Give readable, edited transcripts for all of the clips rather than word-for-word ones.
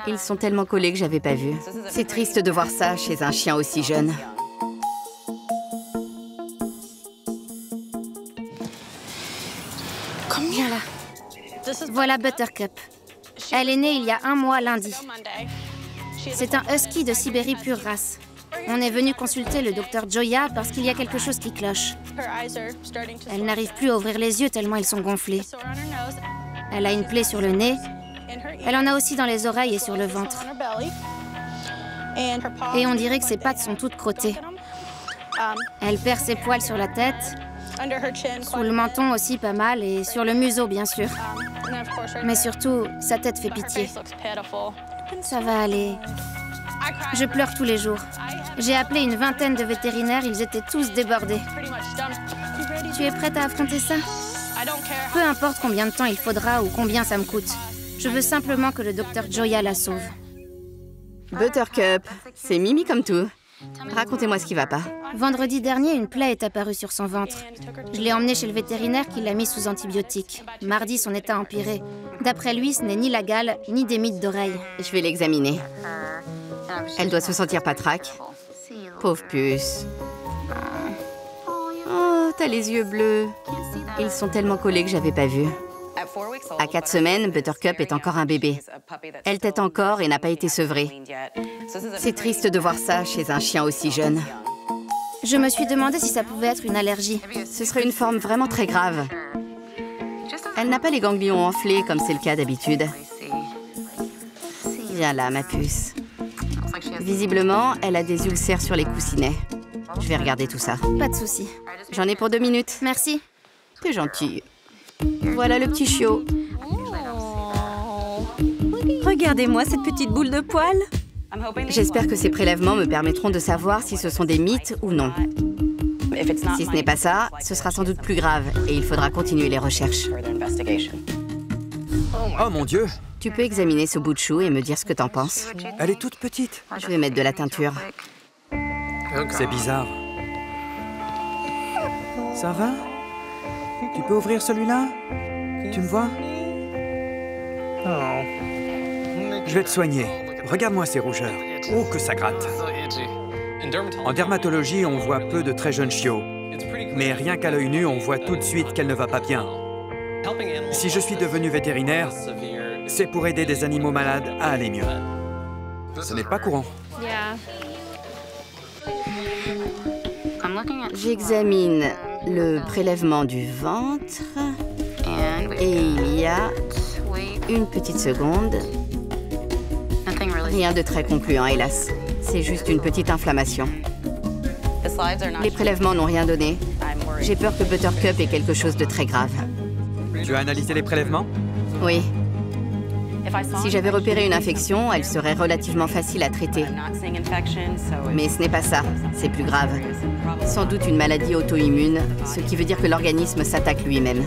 Ils sont tellement collés que j'avais pas vu. C'est triste de voir ça chez un chien aussi jeune. Viens là. Voilà Buttercup. Elle est née il y a 1 mois lundi. C'est un husky de Sibérie pure race. On est venu consulter le docteur Joya parce qu'il y a quelque chose qui cloche. Elle n'arrive plus à ouvrir les yeux tellement ils sont gonflés. Elle a une plaie sur le nez. Elle en a aussi dans les oreilles et sur le ventre. Et on dirait que ses pattes sont toutes crottées. Elle perd ses poils sur la tête, sous le menton aussi pas mal, et sur le museau bien sûr. Mais surtout, sa tête fait pitié. Ça va aller. Je pleure tous les jours. J'ai appelé une vingtaine de vétérinaires, ils étaient tous débordés. Tu es prête à affronter ça? Peu importe combien de temps il faudra ou combien ça me coûte. Je veux simplement que le docteur Joya la sauve. Buttercup, c'est Mimi comme tout. Racontez-moi ce qui va pas. Vendredi dernier, une plaie est apparue sur son ventre. Je l'ai emmenée chez le vétérinaire qui l'a mis sous antibiotiques. Mardi, son état a empiré. D'après lui, ce n'est ni la gale, ni des mythes d'oreilles. Je vais l'examiner. Elle doit se sentir patraque. Pauvre puce. Oh, t'as les yeux bleus. Ils sont tellement collés que j'avais pas vu. À 4 semaines, Buttercup est encore un bébé. Elle tète encore et n'a pas été sevrée. C'est triste de voir ça chez un chien aussi jeune. Je me suis demandé si ça pouvait être une allergie. Ce serait une forme vraiment très grave. Elle n'a pas les ganglions enflés comme c'est le cas d'habitude. Viens là, ma puce. Visiblement, elle a des ulcères sur les coussinets. Je vais regarder tout ça. Pas de souci. J'en ai pour 2 minutes. Merci. T'es gentille. Voilà le petit chiot. Regardez-moi cette petite boule de poils. J'espère que ces prélèvements me permettront de savoir si ce sont des mythes ou non. Si ce n'est pas ça, ce sera sans doute plus grave et il faudra continuer les recherches. Oh mon Dieu! Tu peux examiner ce bout de chou et me dire ce que t'en penses. Elle est toute petite. Je vais mettre de la teinture. C'est bizarre. Ça va? Tu peux ouvrir celui-là? Tu me vois? Je vais te soigner. Regarde-moi ces rougeurs. Oh, que ça gratte. En dermatologie, on voit peu de très jeunes chiots. Mais rien qu'à l'œil nu, on voit tout de suite qu'elle ne va pas bien. Si je suis devenu vétérinaire, c'est pour aider des animaux malades à aller mieux. Ce n'est pas courant. J'examine le prélèvement du ventre et il y a une petite seconde. Rien de très concluant, hélas. C'est juste une petite inflammation. Les prélèvements n'ont rien donné. J'ai peur que Buttercup ait quelque chose de très grave. Tu as analysé les prélèvements? Oui. Si j'avais repéré une infection, elle serait relativement facile à traiter. Mais ce n'est pas ça, c'est plus grave. Sans doute une maladie auto-immune, ce qui veut dire que l'organisme s'attaque lui-même.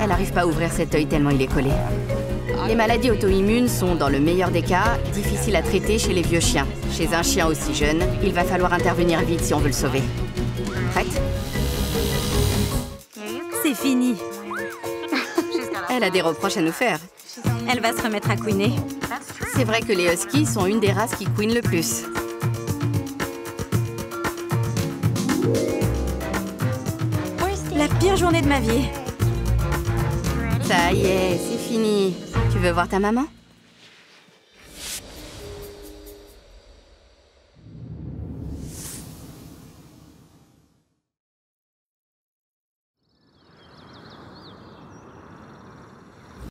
Elle n'arrive pas à ouvrir cet œil tellement il est collé. Les maladies auto-immunes sont, dans le meilleur des cas, difficiles à traiter chez les vieux chiens. Chez un chien aussi jeune, il va falloir intervenir vite si on veut le sauver. Prête? C'est fini. Elle a des reproches à nous faire. Elle va se remettre à couiner. C'est vrai que les huskies sont une des races qui couinent le plus. La pire journée de ma vie. Ça y est, c'est fini. Tu veux voir ta maman?